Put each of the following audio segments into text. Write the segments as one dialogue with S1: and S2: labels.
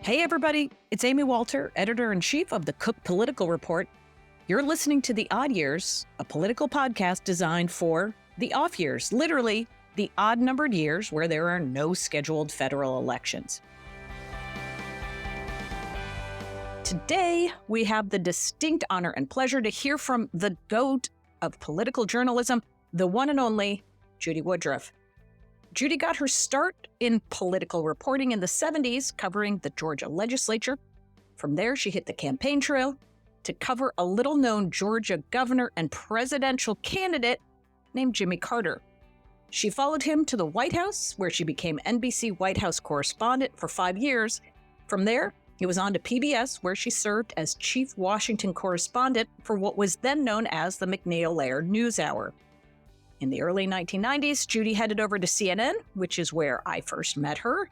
S1: Hey everybody, it's Amy Walter, editor-in-chief of the Cook Political Report. You're listening to The Odd Years, a political podcast designed for the off years, literally the odd-numbered years where there are no scheduled federal elections. Today, we have the distinct honor and pleasure to hear from the GOAT of political journalism, the one and only Judy Woodruff. Judy got her start in political reporting in the 70s, covering the Georgia legislature. From there, she hit the campaign trail to cover a little-known Georgia governor and presidential candidate named Jimmy Carter. She followed him to the White House, where she became NBC White House correspondent for 5 years. From there, it was on to PBS, where she served as chief Washington correspondent for what was then known as the McNeil-Laird NewsHour. In the early 1990s, Judy headed over to CNN, which is where I first met her.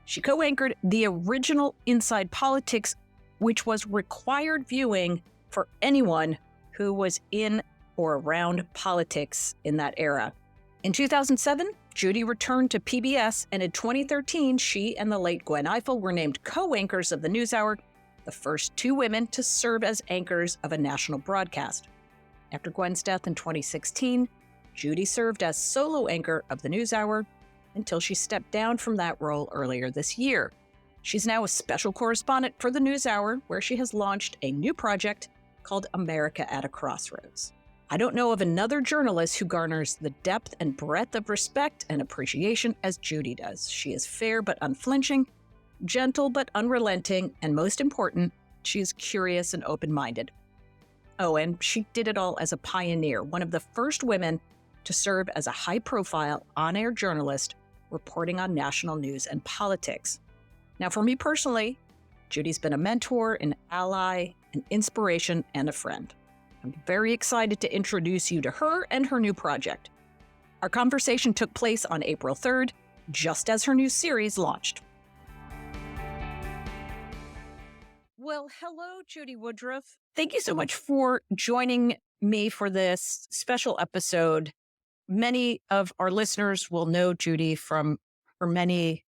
S1: She co-anchored the original Inside Politics, which was required viewing for anyone who was in or around politics in that era. In 2007, Judy returned to PBS, and in 2013, she and the late Gwen Ifill were named co-anchors of the NewsHour, the first two women to serve as anchors of a national broadcast. After Gwen's death in 2016, Judy served as solo anchor of the NewsHour until she stepped down from that role earlier this year. She's now a special correspondent for the NewsHour, where she has launched a new project called America at a Crossroads. I don't know of another journalist who garners the depth and breadth of respect and appreciation as Judy does. She is fair but unflinching, gentle but unrelenting, and most important, she is curious and open-minded. Oh, and she did it all as a pioneer, one of the first women to serve as a high-profile, on-air journalist reporting on national news and politics. Now, for me personally, Judy's been a mentor, an ally, an inspiration, and a friend. I'm very excited to introduce you to her and her new project. Our conversation took place on April 3rd, just as her new series launched. Well, hello, Judy Woodruff. Thank you so much for joining me for this special episode. Many of our listeners will know Judy from her many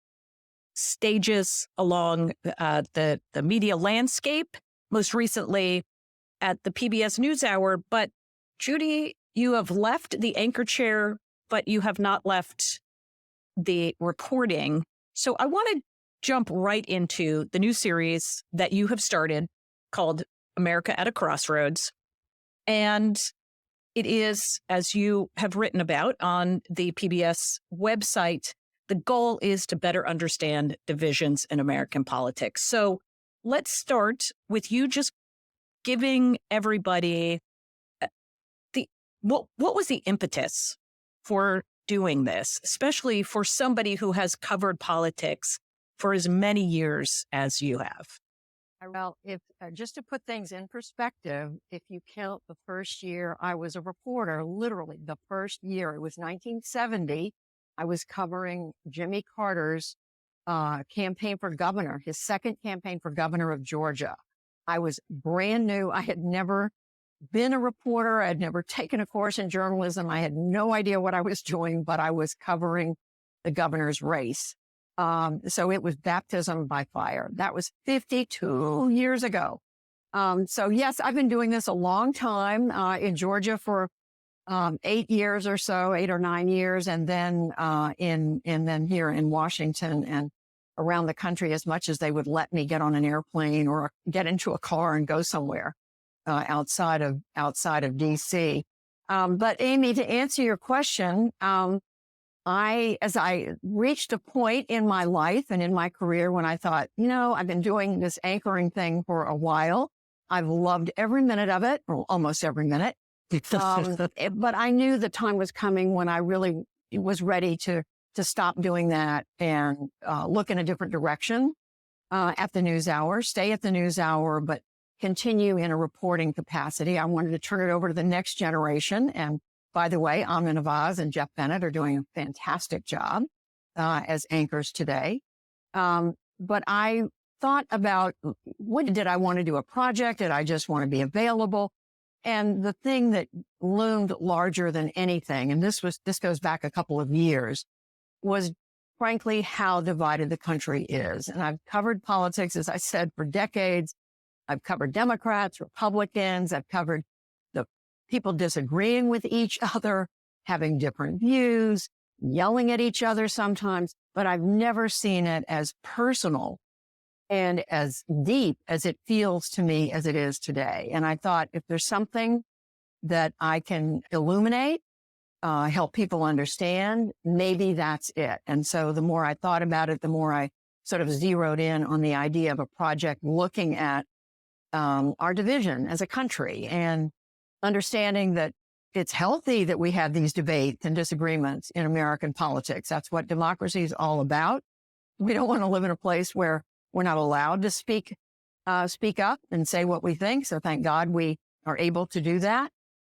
S1: stages along the media landscape, most recently at the PBS NewsHour. But Judy, you have left the anchor chair, but you have not left the reporting. So I want to jump right into the new series that you have started called America at a Crossroads. And it is, as you have written about on the PBS website, the goal is to better understand divisions in American politics. So let's start with you just giving everybody what was the impetus for doing this, especially for somebody who has covered politics for as many years as you have?
S2: Well, if just to put things in perspective, if you count the first year I was a reporter, literally the first year, it was 1970, I was covering Jimmy Carter's campaign for governor, his second campaign for governor of Georgia. I was brand new. I had never been a reporter. I had never taken a course in journalism. I had no idea what I was doing, but I was covering the governor's race. So it was baptism by fire. That was 52 years ago. So yes, I've been doing this a long time, in Georgia for, 8 years or so, 8 or 9 years. And then, then here in Washington and around the country as much as they would let me get on an airplane or get into a car and go somewhere, outside of DC. But Amy, to answer your question, as I reached a point in my life and in my career when I thought, I've been doing this anchoring thing for a while. I've loved every minute of it, or almost every minute. But I knew the time was coming when I really was ready to stop doing that and look in a different direction at the NewsHour, stay at the NewsHour, but continue in a reporting capacity. I wanted to turn it over to the next generation. And by the way, Amna Nawaz and Jeff Bennett are doing a fantastic job as anchors today. But I thought about, did I want to do a project? Did I just want to be available? And the thing that loomed larger than anything, and this goes back a couple of years, was frankly, how divided the country is. And I've covered politics, as I said, for decades. I've covered Democrats, Republicans. I've covered the people disagreeing with each other, having different views, yelling at each other sometimes, but I've never seen it as personal and as deep as it feels to me as it is today. And I thought, if there's something that I can illuminate, help people understand, maybe that's it. And so the more I thought about it, the more I sort of zeroed in on the idea of a project looking at our division as a country and understanding that it's healthy that we have these debates and disagreements in American politics. That's what democracy is all about. We don't want to live in a place where we're not allowed to speak up and say what we think. So thank God we are able to do that.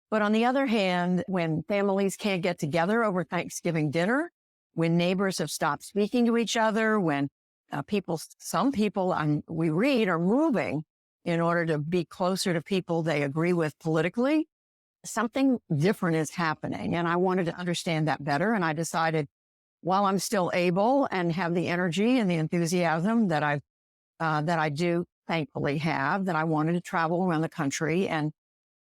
S2: But on the other hand, when families can't get together over Thanksgiving dinner, when neighbors have stopped speaking to each other, when some people we read are moving in order to be closer to people they agree with politically, something different is happening. And I wanted to understand that better. And I decided, while I'm still able and have the energy and the enthusiasm that I do thankfully have, that I wanted to travel around the country and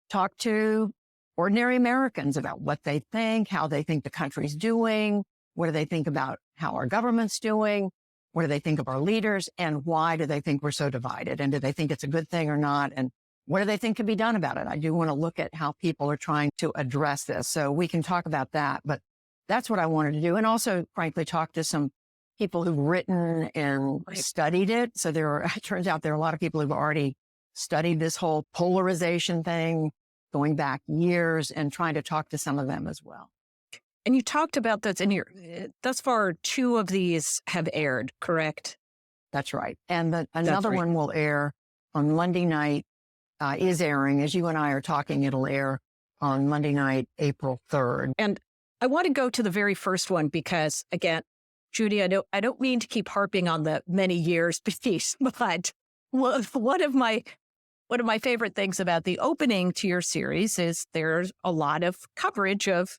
S2: talk to ordinary Americans about what they think, how they think the country's doing, what do they think about how our government's doing, what do they think of our leaders, and why do they think we're so divided? And do they think it's a good thing or not? And what do they think can be done about it? I do want to look at how people are trying to address this. So we can talk about that, but that's what I wanted to do. And also, frankly, talk to some people who've written and studied it. So it turns out there are a lot of people who've already studied this whole polarization thing going back years, and trying to talk to some of them as well.
S1: And you talked about those, and thus far, 2 of these have aired, correct?
S2: That's right. And another one will air on Monday night, is airing. As you and I are talking, it'll air on Monday night, April 3rd.
S1: And I want to go to the very first one because, again, Judy, I don't mean to keep harping on the many years piece, but one of my favorite things about the opening to your series is there's a lot of coverage of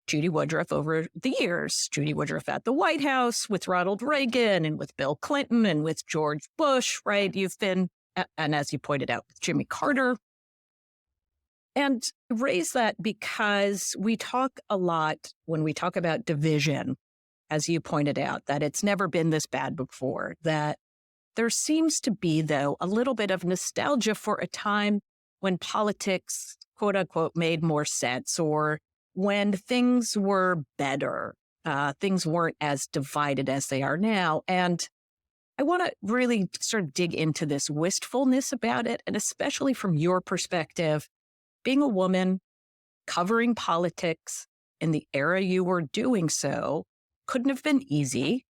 S1: Judy Woodruff over the years. Judy Woodruff at the White House with Ronald Reagan and with Bill Clinton and with George Bush, right? You've been, and as you pointed out, with Jimmy Carter. And I raise that because we talk a lot when we talk about division, as you pointed out, that it's never been this bad before, that there seems to be, though, a little bit of nostalgia for a time when politics, quote unquote, made more sense, or when things were better, things weren't as divided as they are now. And I want to really sort of dig into this wistfulness about it, and especially from your perspective, being a woman, covering politics in the era you were doing so couldn't have been easy.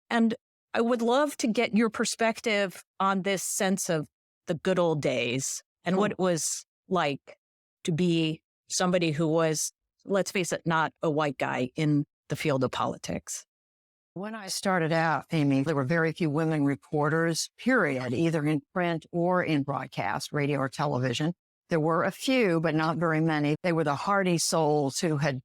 S1: And I would love to get your perspective on this sense of the good old days and what it was like to be somebody who was, let's face it, not a white guy in the field of politics.
S2: When I started out, Amy, there were very few women reporters, period, either in print or in broadcast, radio or television. There were a few, but not very many. They were the hardy souls who had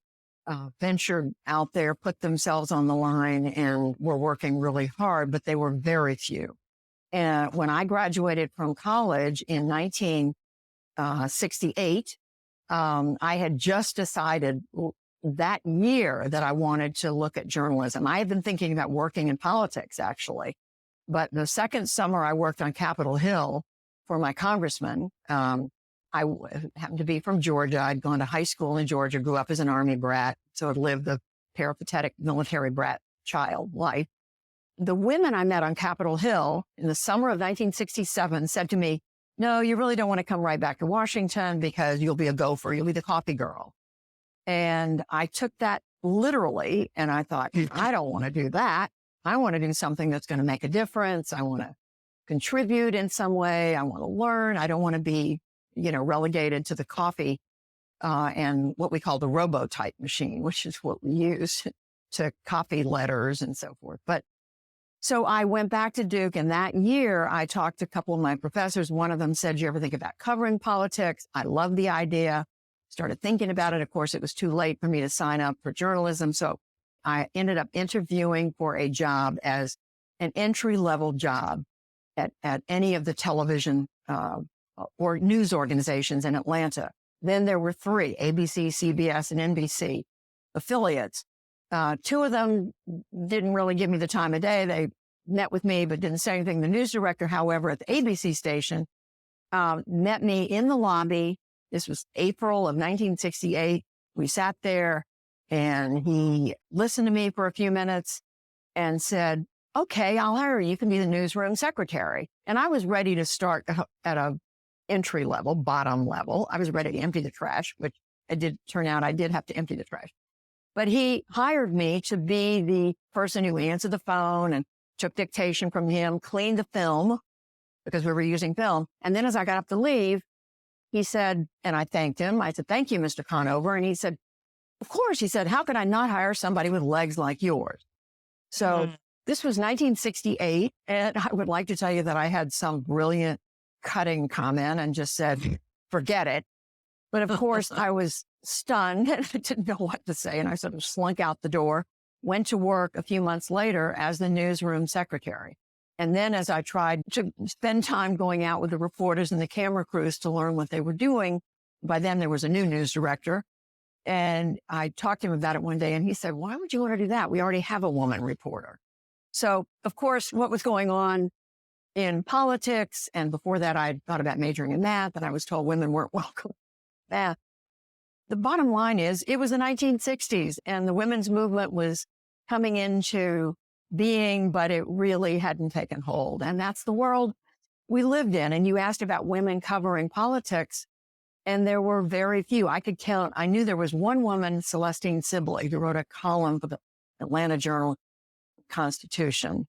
S2: ventured out there, put themselves on the line, and were working really hard, but they were very few. And when I graduated from college in 1968, I had just decided that year that I wanted to look at journalism. I had been thinking about working in politics, actually. But the second summer I worked on Capitol Hill for my congressman, I happened to be from Georgia. I'd gone to high school in Georgia, grew up as an Army brat, so I'd lived the peripatetic military brat child life. The women I met on Capitol Hill in the summer of 1967 said to me, "No, you really don't want to come right back to Washington because you'll be a gopher. You'll be the coffee girl." And I took that literally, and I thought, I don't want to do that. I want to do something that's going to make a difference. I want to contribute in some way. I want to learn. I don't want to be relegated to the coffee and what we call the robo-type machine, which is what we use to copy letters and so forth. But so I went back to Duke, and that year I talked to a couple of my professors. One of them said, "Do you ever think about covering politics?" I loved the idea, started thinking about it. Of course, it was too late for me to sign up for journalism. So I ended up interviewing for a job as an entry-level job at any of the television or news organizations in Atlanta. Then there were 3, ABC, CBS, and NBC affiliates. 2 of them didn't really give me the time of day. They met with me, but didn't say anything. The news director, however, at the ABC station, met me in the lobby. This was April of 1968. We sat there and he listened to me for a few minutes and said, okay, I'll hire you. You can be the newsroom secretary. And I was ready to start at a entry level, bottom level. I was ready to empty the trash, which it did turn out I did have to empty the trash. But he hired me to be the person who answered the phone and took dictation from him, cleaned the film because we were using film. And then as I got up to leave, he said, and I thanked him. I said, thank you, Mr. Conover. And he said, of course. He said, how could I not hire somebody with legs like yours? So this was 1968. And I would like to tell you that I had some brilliant cutting comment and just said, forget it. But of course, I was stunned and I didn't know what to say. And I sort of slunk out the door, went to work a few months later as the newsroom secretary. And then as I tried to spend time going out with the reporters and the camera crews to learn what they were doing, by then there was a new news director. And I talked to him about it one day and he said, why would you want to do that? We already have a woman reporter. So of course, what was going on in politics, and before that, I thought about majoring in math, and I was told women weren't welcome in math. The bottom line is it was the 1960s and the women's movement was coming into being, but it really hadn't taken hold. And that's the world we lived in. And you asked about women covering politics, and there were very few. I could count. I knew there was one woman, Celestine Sibley, who wrote a column for the Atlanta Journal-Constitution.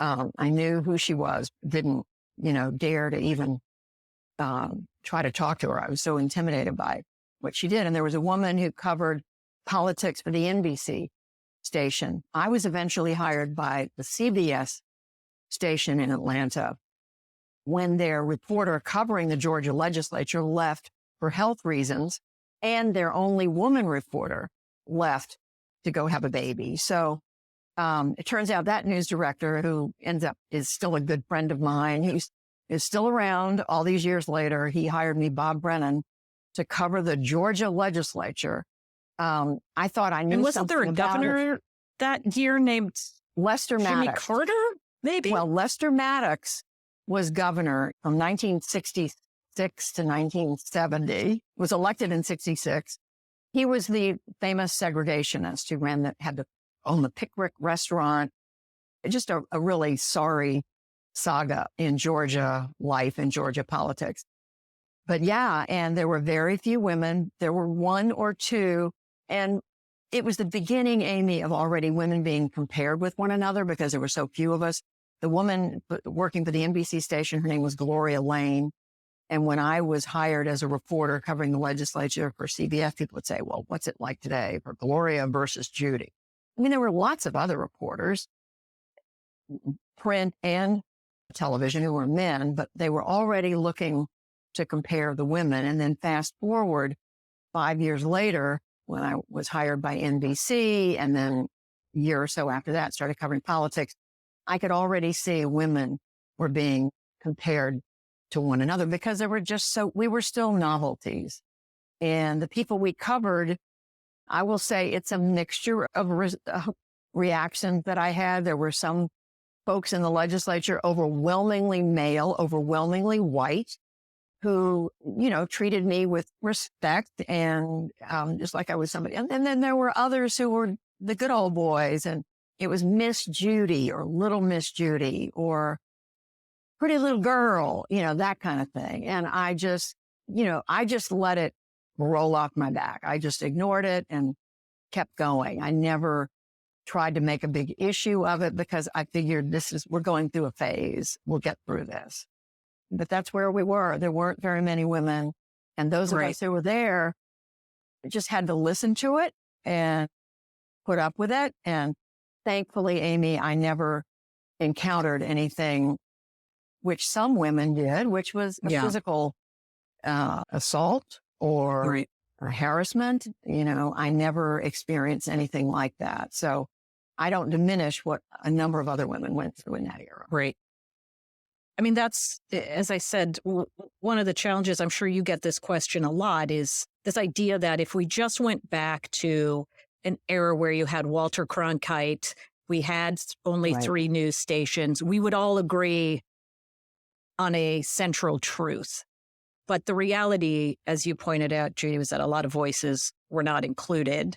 S2: I knew who she was, didn't, dare to even try to talk to her. I was so intimidated by what she did. And there was a woman who covered politics for the NBC station. I was eventually hired by the CBS station in Atlanta when their reporter covering the Georgia legislature left for health reasons, and their only woman reporter left to go have a baby. So it turns out that news director, who is still a good friend of mine, he is still around all these years later. He hired me, Bob Brennan, to cover the Georgia legislature. I thought I knew
S1: and wasn't
S2: something
S1: there a governor that year named
S2: Lester
S1: Jimmy
S2: Maddox?
S1: Carter, maybe?
S2: Well, Lester Maddox was governor from 1966 to 1970, was elected in 66. He was the famous segregationist who had to own the Pickwick restaurant. Just a really sorry saga in Georgia life and Georgia politics. But yeah, and there were very few women. There were 1 or 2. And it was the beginning, Amy, of already women being compared with one another because there were so few of us. The woman working for the NBC station, her name was Gloria Lane. And when I was hired as a reporter covering the legislature for CBS, people would say, well, what's it like today for Gloria versus Judy? I mean, there were lots of other reporters, print and television, who were men, but they were already looking to compare the women. And then fast forward 5 years later, when I was hired by NBC, and then a year or so after that, started covering politics, I could already see women were being compared to one another because we were still novelties. And the people we covered, I will say it's a mixture of reactions that I had. There were some folks in the legislature, overwhelmingly male, overwhelmingly white, who, treated me with respect and just like I was somebody. And then there were others who were the good old boys, and it was Miss Judy or Little Miss Judy or Pretty Little Girl, that kind of thing. And I just let it roll off my back. I just ignored it and kept going. I never tried to make a big issue of it because I figured we're going through a phase. We'll get through this. But that's where we were. There weren't very many women. And those of us who were there just had to listen to it and put up with it. And thankfully, Amy, I never encountered anything which some women did, which was a physical assault or harassment. I never experienced anything like that. So I don't diminish what a number of other women went through in that era.
S1: Right. I mean, that's, as I said, one of the challenges, I'm sure you get this question a lot, is this idea that if we just went back to an era where you had Walter Cronkite, we had only
S2: Right.
S1: 3 news stations, we would all agree on a central truth. But the reality, as you pointed out, Judy, was that a lot of voices were not included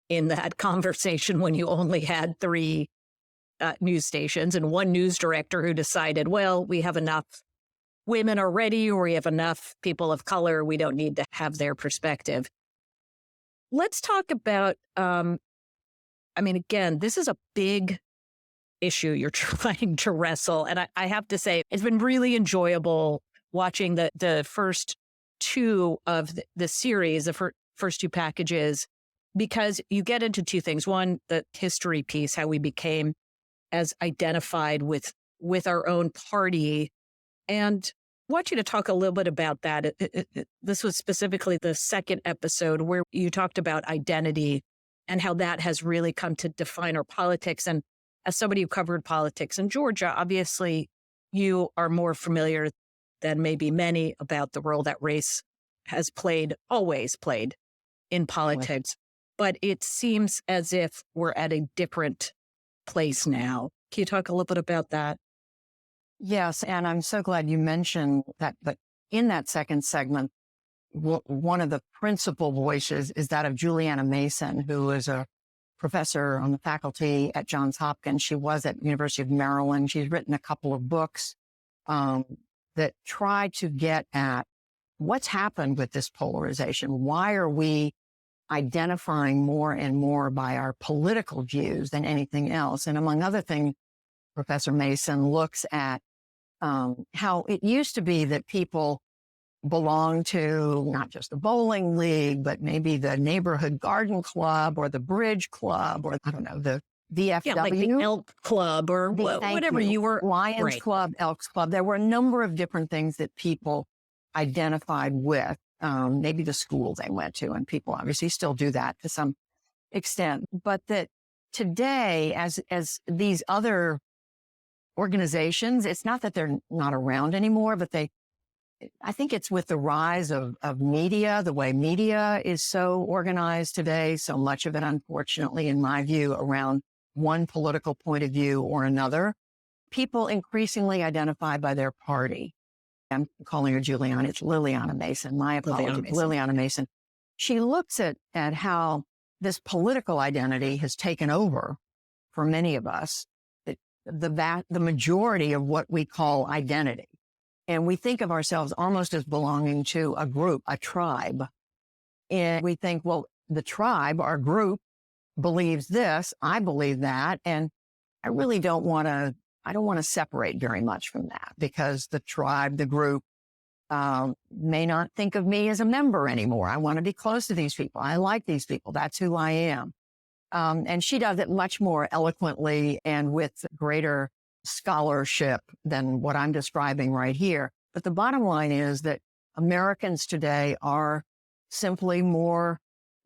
S1: in that conversation when you only had 3 news stations and one news director who decided, well, we have enough women already, or we have enough people of color, we don't need to have their perspective. Let's talk about, again, this is a big issue you're trying to wrestle. And I have to say, it's been really enjoyable watching the first 2 of the series, the first 2 packages, because you get into 2 things. One, the history piece, how we became as identified with our own party. And I want you to talk a little bit about that. This was specifically the second episode where you talked about identity and how that has really come to define our politics. And as somebody who covered politics in Georgia, obviously you are more familiar than maybe many about the role that race has always played in politics. But it seems as if we're at a different place now. Can you talk a little bit about that?
S2: Yes, and I'm so glad you mentioned that. But in that second segment, one of the principal voices is that of Juliana Mason, who is a professor on the faculty at Johns Hopkins. She was at the University of Maryland. She's written a couple of books that try to get at what's happened with this polarization. Why are we identifying more and more by our political views than anything else? And among other things, Professor Mason looks at how it used to be that people belonged to not just the bowling league, but maybe the neighborhood garden club or the bridge club, or I don't know, the VFW.
S1: Yeah, like the Elk Club or whatever you were.
S2: Lions
S1: right.
S2: Club, Elks Club. There were a number of different things that people identified with. Maybe the school they went to, and people obviously still do that to some extent. But that today, as these other organizations, it's not that they're not around anymore, but I think it's with the rise of media, the way media is so organized today, so much of it, unfortunately, in my view, around one political point of view or another. People increasingly identify by their party. I'm calling her Juliana. It's Liliana Mason. My apologies, Liliana Mason. She looks at how this political identity has taken over for many of us, the majority of what we call identity. And we think of ourselves almost as belonging to a group, a tribe. And we think, well, the tribe, our group, believes this, I believe that. And I really don't want to separate very much from that, because the tribe, the group, may not think of me as a member anymore. I want to be close to these people. I like these people. That's who I am. And she does it much more eloquently and with greater scholarship than what I'm describing right here. But the bottom line is that Americans today are simply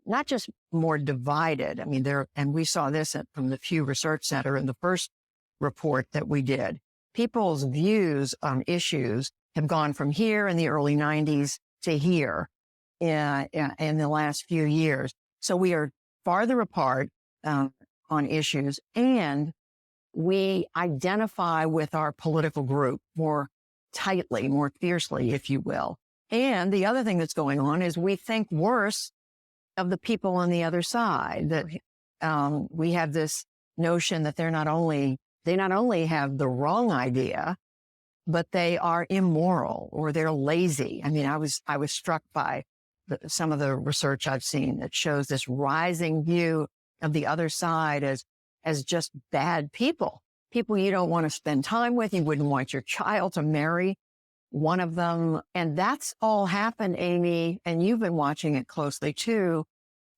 S2: not just more divided. I mean, and we saw this from the Pew Research Center in the first report that we did. People's views on issues have gone from here in the early 90s to here in the last few years. So we are farther apart on issues, and we identify with our political group more tightly, more fiercely, if you will. And the other thing that's going on is we think worse of the people on the other side, that we have this notion that they not only have the wrong idea, but they are immoral or they're lazy. I mean, I was struck by some of the research I've seen that shows this rising view of the other side as just bad people you don't want to spend time with. You wouldn't want your child to marry one of them. And that's all happened, Amy, and you've been watching it closely too,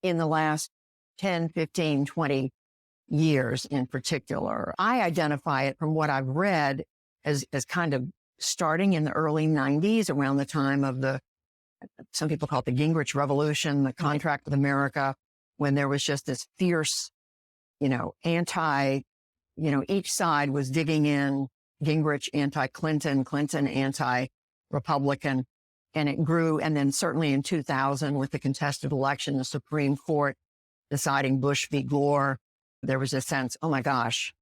S2: in the last 10, 15, 20 years in particular. I identify it from what I've read as kind of starting in the early 90s, around the time of the some people call it the Gingrich Revolution, the contract with America, when there was just this fierce, each side was digging in, Gingrich anti-Clinton, Clinton anti-Republican, and it grew. And then certainly in 2000 with the contested election, the Supreme Court deciding Bush v. Gore, there was a sense, oh my gosh,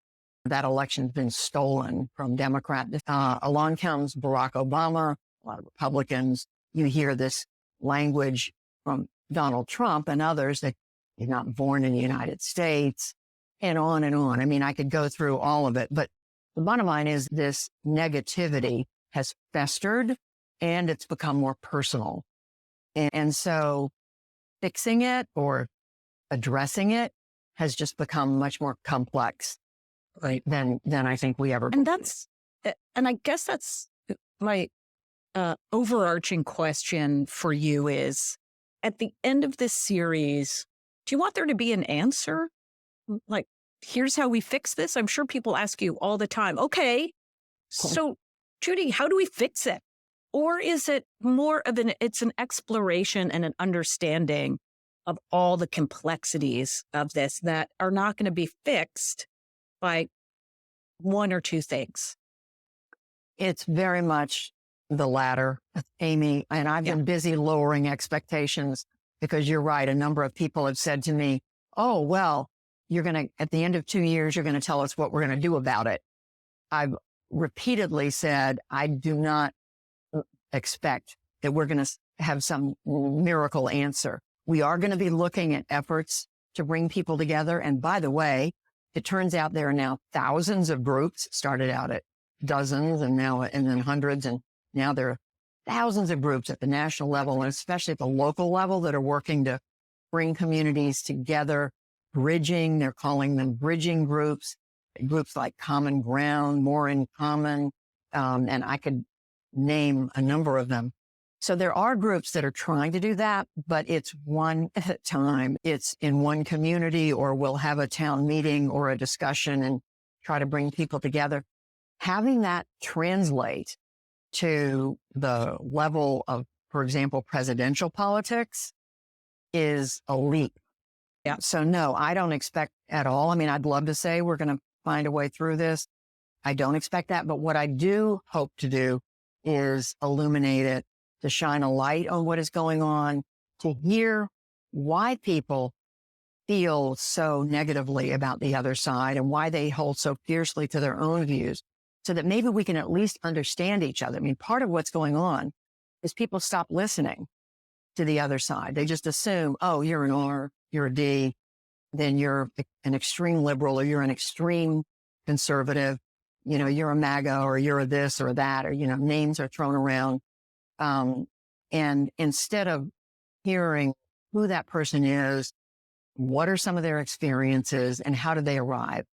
S2: that election's been stolen from Democrat. Along comes Barack Obama, a lot of Republicans. You hear this language from Donald Trump and others that he's not born in the United States, and on and on. I mean, I could go through all of it, but the bottom line is this negativity has festered and it's become more personal. And so fixing it or addressing it has just become much more complex, right, than I think we ever.
S1: And I guess that's my overarching question for you is, at the end of this series, do you want there to be an answer? Like, here's how we fix this? I'm sure people ask you all the time, okay, so Judy, how do we fix it? Or is it more of it's an exploration and an understanding of all the complexities of this that are not going to be fixed by one or two things?
S2: It's very much the latter, Amy. And I've been busy lowering expectations because you're right. A number of people have said to me, oh, well, at the end of 2 years, you're going to tell us what we're going to do about it. I've repeatedly said, I do not expect that we're going to have some miracle answer. We are going to be looking at efforts to bring people together. And by the way, it turns out there are now thousands of groups, started out at dozens and then hundreds. And now there are thousands of groups at the national level and especially at the local level that are working to bring communities together, bridging. They're calling them bridging groups like Common Ground, More in Common. And I could name a number of them. So there are groups that are trying to do that, but it's one at a time. It's in one community, or we'll have a town meeting or a discussion and try to bring people together. Having that translate to the level of, for example, presidential politics is a leap.
S1: Yeah.
S2: So no, I don't expect at all. I mean, I'd love to say we're going to find a way through this. I don't expect that. But what I do hope to do is illuminate it, to shine a light on what is going on, to hear why people feel so negatively about the other side and why they hold so fiercely to their own views, so that maybe we can at least understand each other. I mean, part of what's going on is people stop listening to the other side. They just assume, oh, you're an R, you're a D, then you're an extreme liberal or you're an extreme conservative, you're a MAGA or you're a this or that, or, names are thrown around. And instead of hearing who that person is, what are some of their experiences and how did they arrive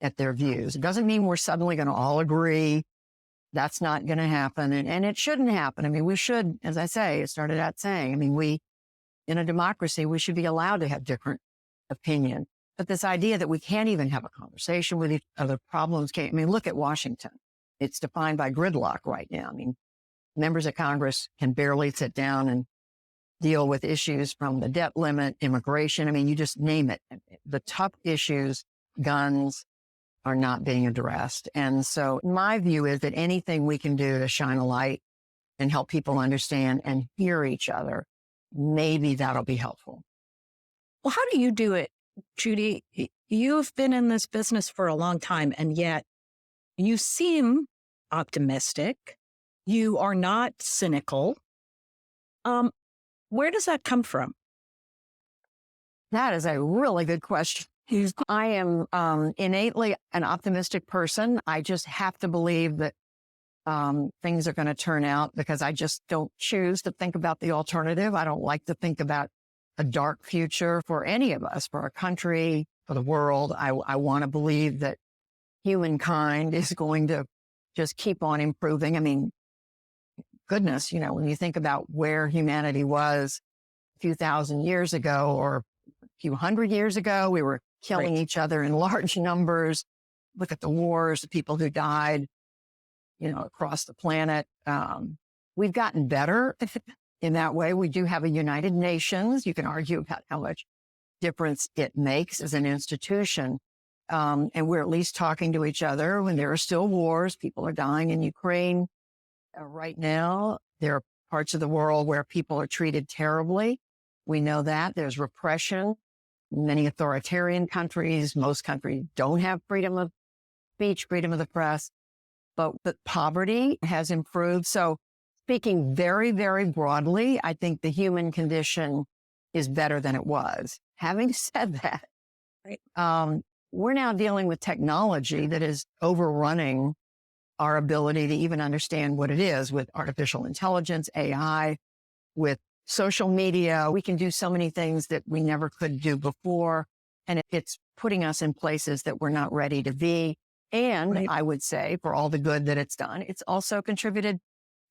S2: at their views? It doesn't mean we're suddenly going to all agree. That's not going to happen. And it shouldn't happen. I mean, we should, as I say, it started out saying, I mean, in a democracy, we should be allowed to have different opinion. But this idea that we can't even have a conversation with each other, problems can't, look at Washington. It's defined by gridlock right now. I mean, members of Congress can barely sit down and deal with issues from the debt limit, immigration. I mean, you just name it. The tough issues, guns, are not being addressed. And so my view is that anything we can do to shine a light and help people understand and hear each other, maybe that'll be helpful.
S1: Well, how do you do it, Judy? You've been in this business for a long time, and yet you seem optimistic. You are not cynical. Where does that come from?
S2: That is a really good question. I am innately an optimistic person. I just have to believe that things are going to turn out because I just don't choose to think about the alternative. I don't like to think about a dark future for any of us, for our country, for the world. I want to believe that humankind is going to just keep on improving. I mean, goodness, when you think about where humanity was a few thousand years ago or a few hundred years ago, we were killing each other in large numbers. Look at the wars, the people who died, across the planet. We've gotten better, in that way. We do have a United Nations. You can argue about how much difference it makes as an institution. And we're at least talking to each other when there are still wars. People are dying in Ukraine right now. There are parts of the world where people are treated terribly. We know that. There's repression. Many authoritarian countries, most countries don't have freedom of speech, freedom of the press, but poverty has improved. So speaking very, very broadly, I think the human condition is better than it was. Having said that,
S1: Right.
S2: We're now dealing with technology that is overrunning our ability to even understand what it is, with artificial intelligence, AI, with social media. We can do so many things that we never could do before. And it's putting us in places that we're not ready to be. And
S1: Right.
S2: I would say, for all the good that it's done, it's also contributed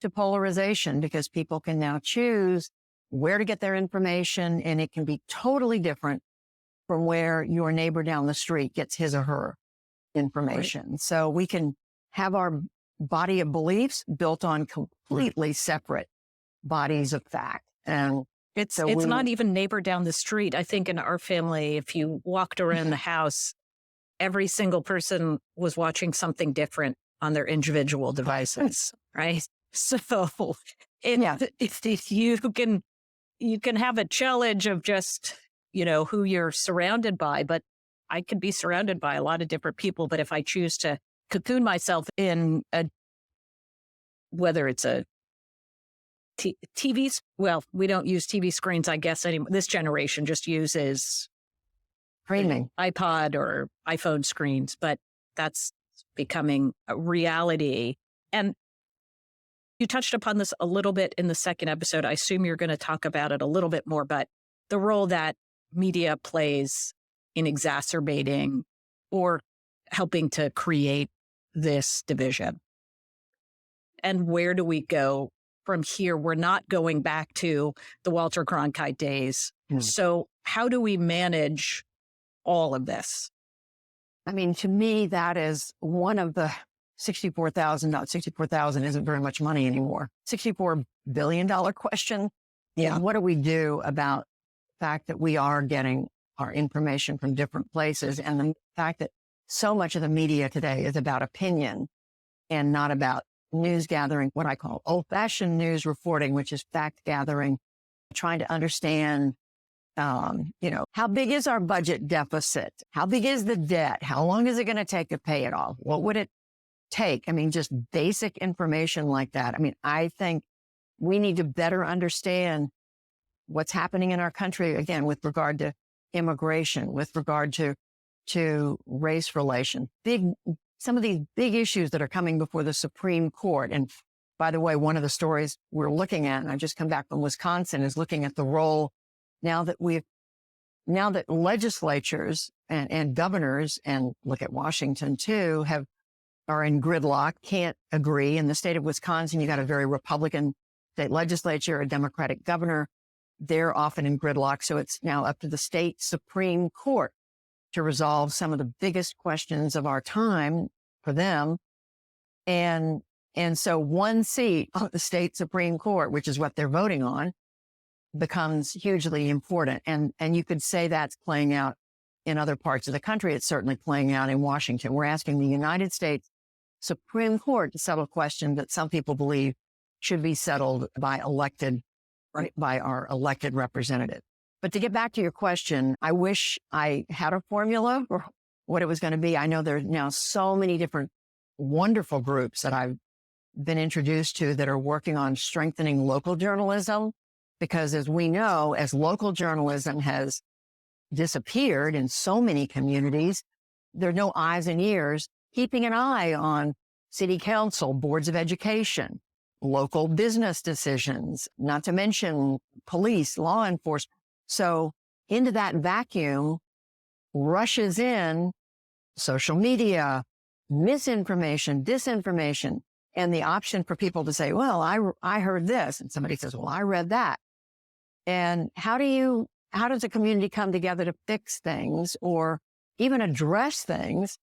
S2: to polarization, because people can now choose where to get their information, and it can be totally different from where your neighbor down the street gets his or her information. Right. So we can have our body of beliefs built on completely separate bodies of fact. And
S1: it's not even neighbor down the street. I think in our family, if you walked around the house, every single person was watching something different on their individual devices, right? So if you can have a challenge of just, who you're surrounded by, but I could be surrounded by a lot of different people. But if I choose to cocoon myself in whether it's a TVs, well, we don't use TV screens, I guess, anymore. This generation just uses
S2: streaming,
S1: iPod or iPhone screens, but that's becoming a reality. And you touched upon this a little bit in the second episode. I assume you're going to talk about it a little bit more, but the role that media plays in exacerbating or helping to create this division. And where do we go from here? We're not going back to the Walter Cronkite days. So how do we manage all of this?
S2: I mean, to me, that is one of the 64,000 isn't very much money anymore. $64 billion question.
S1: Yeah.
S2: What do we do about the fact that we are getting our information from different places, and the fact that so much of the media today is about opinion and not about news gathering, what I call old-fashioned news reporting, which is fact gathering, trying to understand, how big is our budget deficit? How big is the debt? How long is it going to take to pay it off? What would it take? I mean, just basic information like that. I mean, I think we need to better understand what's happening in our country, again, with regard to immigration, with regard to race relations, some of these big issues that are coming before the Supreme Court. And by the way, one of the stories we're looking at, and I've just come back from Wisconsin, is looking at the role now that legislatures and governors, and look at Washington too, are in gridlock, can't agree. In the state of Wisconsin, you got a very Republican state legislature, a Democratic governor. They're often in gridlock. So it's now up to the state Supreme Court to resolve some of the biggest questions of our time for them. And so one seat on the state Supreme Court, which is what they're voting on, becomes hugely important. And you could say that's playing out in other parts of the country. It's certainly playing out in Washington. We're asking the United States Supreme Court to settle a question that some people believe should be settled by our elected representative. But to get back to your question, I wish I had a formula for what it was going to be. I know there are now so many different wonderful groups that I've been introduced to that are working on strengthening local journalism, because as we know, as local journalism has disappeared in so many communities, there are no eyes and ears keeping an eye on city council, boards of education, local business decisions, not to mention police, law enforcement. So into that vacuum rushes in social media, misinformation, disinformation, and the option for people to say, well, I heard this. And somebody says, well, I read that. And how does a community come together to fix things or even address things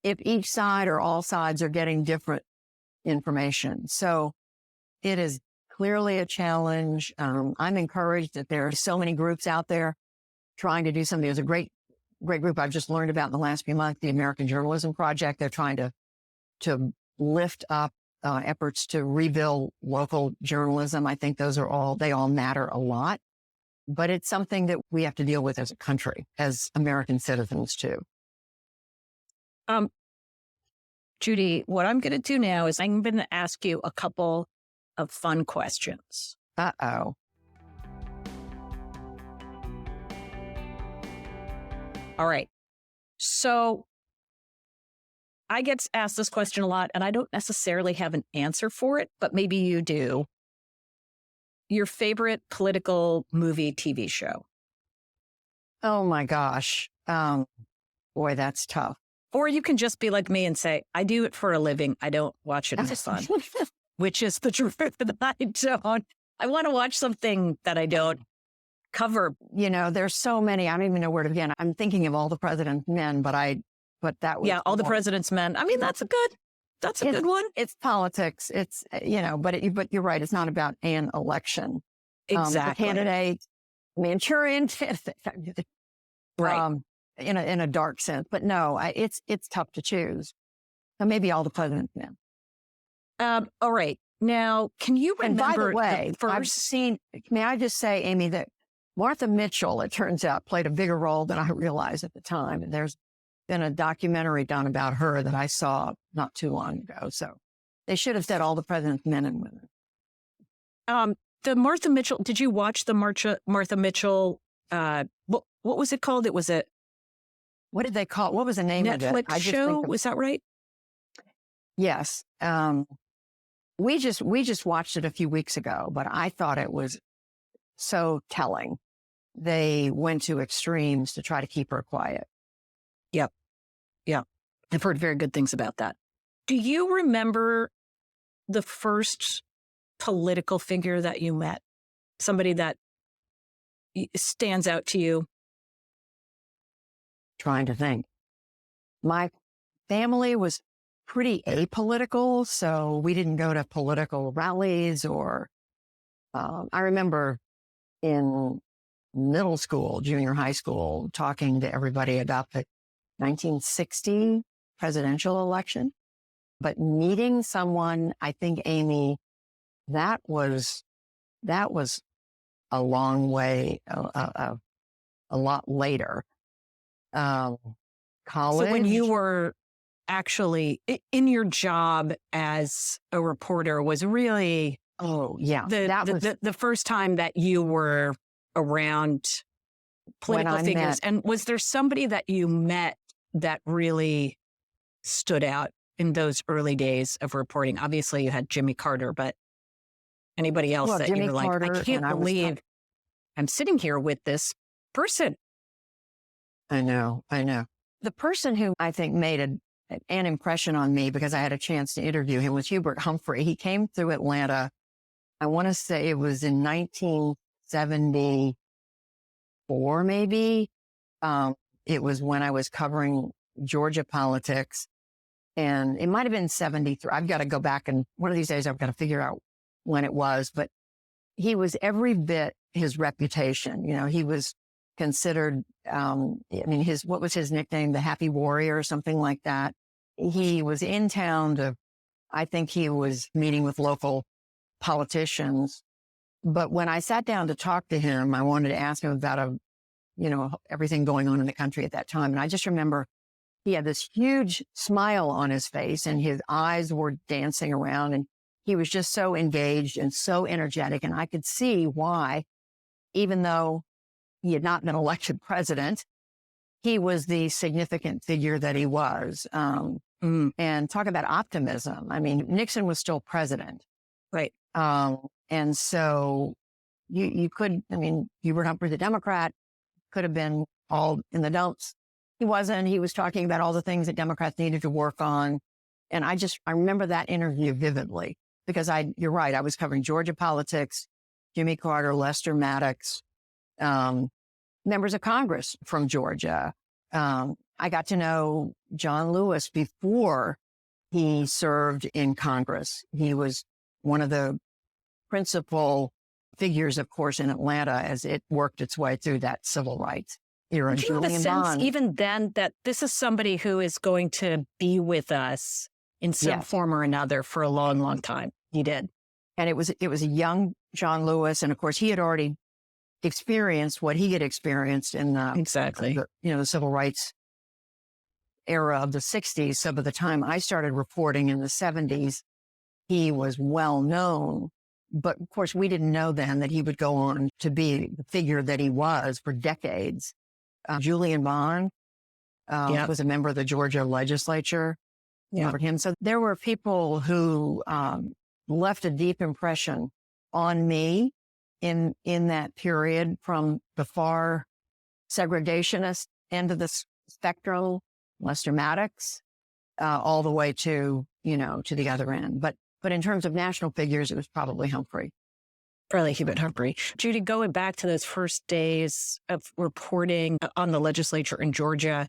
S2: if each side or all sides are getting different information? So it is clearly a challenge. I'm encouraged that there are so many groups out there trying to do something. There's a great group I've just learned about in the last few months, the American Journalism Project. They're trying to lift up efforts to rebuild local journalism. I think they all matter a lot, but it's something that we have to deal with as a country, as American citizens too.
S1: Judy, what I'm going to do now is I'm going to ask you a couple of fun questions.
S2: Uh-oh.
S1: All right. So I get asked this question a lot, and I don't necessarily have an answer for it, but maybe you do. Your favorite political movie, TV show?
S2: Oh my gosh. Boy, that's tough.
S1: Or you can just be like me and say, I do it for a living. I don't watch it for fun, which is the truth that I don't. I want to watch something that I don't cover.
S2: You know, there's so many. I don't even know where to begin. I'm thinking of All the President's Men, but that was.
S1: Yeah, All the President's Men. I mean, that's a good one.
S2: It's politics. It's, but you're right. It's not about an election.
S1: Exactly.
S2: The candidate, Manchurian,
S1: right.
S2: In a dark sense, but no, it's tough to choose. So maybe All the President's Men.
S1: All right. Now, can you remember?
S2: And by the way,
S1: I've
S2: seen, may I just say, Amy, that Martha Mitchell, it turns out, played a bigger role than I realized at the time. And there's been a documentary done about her that I saw not too long ago. So they should have said All the President's Men and Women.
S1: The Martha Mitchell, did you watch the Martha Mitchell, what was it called? It was a
S2: What did they call it? What was the name of it?
S1: Netflix show? Was that right?
S2: Yes. We just watched it a few weeks ago, but I thought it was so telling. They went to extremes to try to keep her quiet.
S1: Yep. Yeah. I've heard very good things about that. Do you remember the first political figure that you met? Somebody that stands out to you?
S2: Trying to think. My family was pretty apolitical, so we didn't go to political rallies or, I remember in middle school, junior high school, talking to everybody about the 1960 presidential election. But meeting someone, I think, Amy, that was a long way, a lot later. College.
S1: So when you were actually in your job as a reporter was really the first time that you were around political figures. And was there somebody that you met that really stood out in those early days of reporting? Obviously you had Jimmy Carter, but anybody else that you were like, I can't believe I'm sitting here with this person.
S2: I know. The person who I think made an impression on me, because I had a chance to interview him, was Hubert Humphrey. He came through Atlanta. I want to say it was in 1974, maybe. It was when I was covering Georgia politics, and it might have been 73. I've got to go back, and one of these days I've got to figure out when it was, but he was every bit his reputation. You know, he was considered, what was his nickname? The Happy Warrior or something like that. He was in town I think he was meeting with local politicians. But when I sat down to talk to him, I wanted to ask him about everything going on in the country at that time. And I just remember he had this huge smile on his face and his eyes were dancing around, and he was just so engaged and so energetic. And I could see why, even though he had not been elected president, he was the significant figure that he was. And talk about optimism. I mean, Nixon was still president.
S1: Right.
S2: And so you could, Hubert Humphrey, the Democrat, could have been all in the dumps. He wasn't. He was talking about all the things that Democrats needed to work on. And I remember that interview vividly because you're right. I was covering Georgia politics, Jimmy Carter, Lester Maddox, members of Congress from Georgia. I got to know John Lewis before he served in Congress. He was one of the principal figures, of course, in Atlanta as it worked its way through that civil rights era.
S1: Do you have a sense even then that this is somebody who is going to be with us in some form or another for a long, long time? He did.
S2: And it was a young John Lewis. And of course, he had already experienced what he had experienced in the civil rights era of the 60s. So by the time I started reporting in the 70s, he was well known. But of course, we didn't know then that he would go on to be the figure that he was for decades. Julian Bond was a member of the Georgia legislature. For him. So there were people who left a deep impression on me in that period, from the far segregationist end of the spectrum, Lester Maddox, all the way to the other end. But in terms of national figures, it was probably Humphrey.
S1: Probably Hubert Humphrey. Judy, going back to those first days of reporting on the legislature in Georgia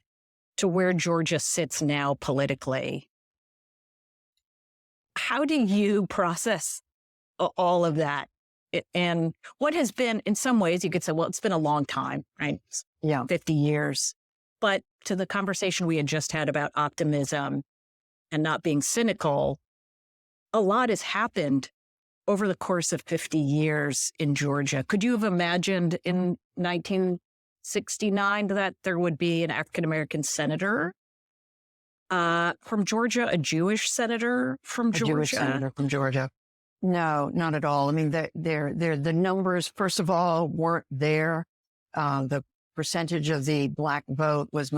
S1: to where Georgia sits now politically, how do you process all of that? And what has been, in some ways, you could say, well, it's been a long time, right? 50 years. But to the conversation we had just had about optimism and not being cynical, a lot has happened over the course of 50 years in Georgia. Could you have imagined in 1969 that there would be an African-American senator from Georgia, a Jewish senator from Georgia?
S2: A Jewish senator from Georgia. No, not at all. I mean, the numbers, first of all, weren't there. The percentage of the Black vote was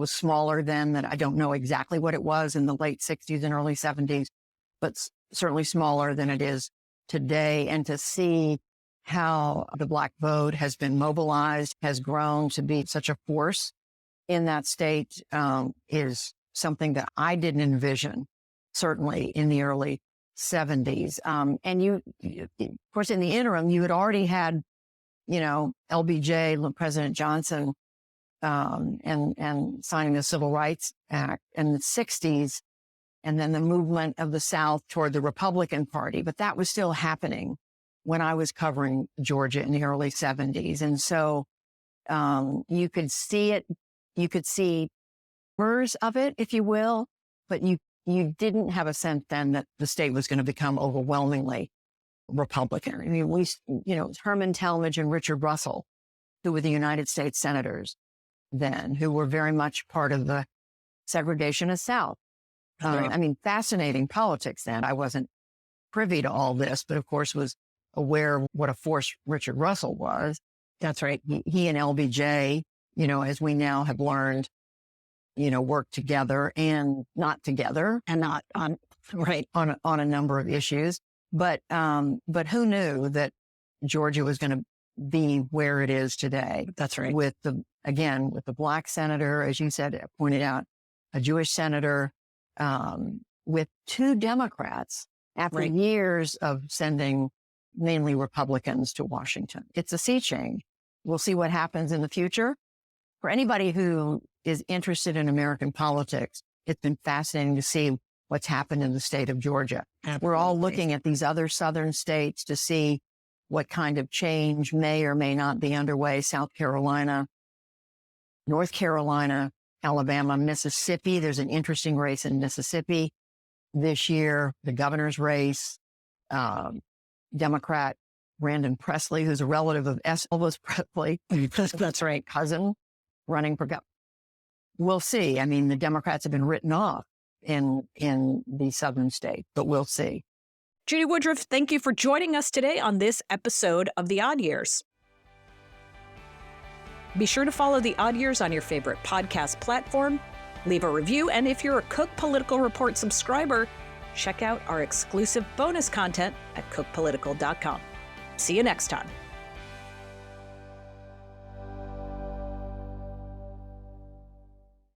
S2: smaller then. That I don't know exactly what it was in the late 60s and early 70s, but certainly smaller than it is today. And to see how the Black vote has been mobilized, has grown to be such a force in that state, is something that I didn't envision, certainly in the early 70s. And you, of course, in the interim, you had already had, LBJ, President Johnson, and signing the Civil Rights Act in the 60s, and then the movement of the South toward the Republican Party. But that was still happening when I was covering Georgia in the early 70s. And so you could see it, you could see murs of it, if you will, but you didn't have a sense then that the state was going to become overwhelmingly Republican. I mean, it's Herman Talmadge and Richard Russell, who were the United States senators then, who were very much part of the segregationist South. I mean, fascinating politics then. I wasn't privy to all this, but of course was aware of what a force Richard Russell was.
S1: That's right.
S2: He and LBJ, as we now have learned, worked together and not together, and not on a number of issues. But who knew that Georgia was going to be where it is today?
S1: That's right.
S2: With the Black senator, as you said, pointed out, a Jewish senator, with two Democrats after years of sending mainly Republicans to Washington. It's a sea change. We'll see what happens in the future. For anybody who is interested in American politics, it's been fascinating to see what's happened in the state of Georgia.
S1: Absolutely.
S2: We're all looking at these other southern states to see what kind of change may or may not be underway. South Carolina, North Carolina, Alabama, Mississippi. There's an interesting race in Mississippi this year, the governor's race. Democrat Brandon Presley, who's a relative of Elvis Presley.
S1: That's right.
S2: Cousin running for governor. We'll see. I mean, the Democrats have been written off in the southern state, but we'll see.
S1: Judy Woodruff, thank you for joining us today on this episode of The Odd Years. Be sure to follow The Odd Years on your favorite podcast platform, leave a review, and if you're a Cook Political Report subscriber, check out our exclusive bonus content at cookpolitical.com. See you next time.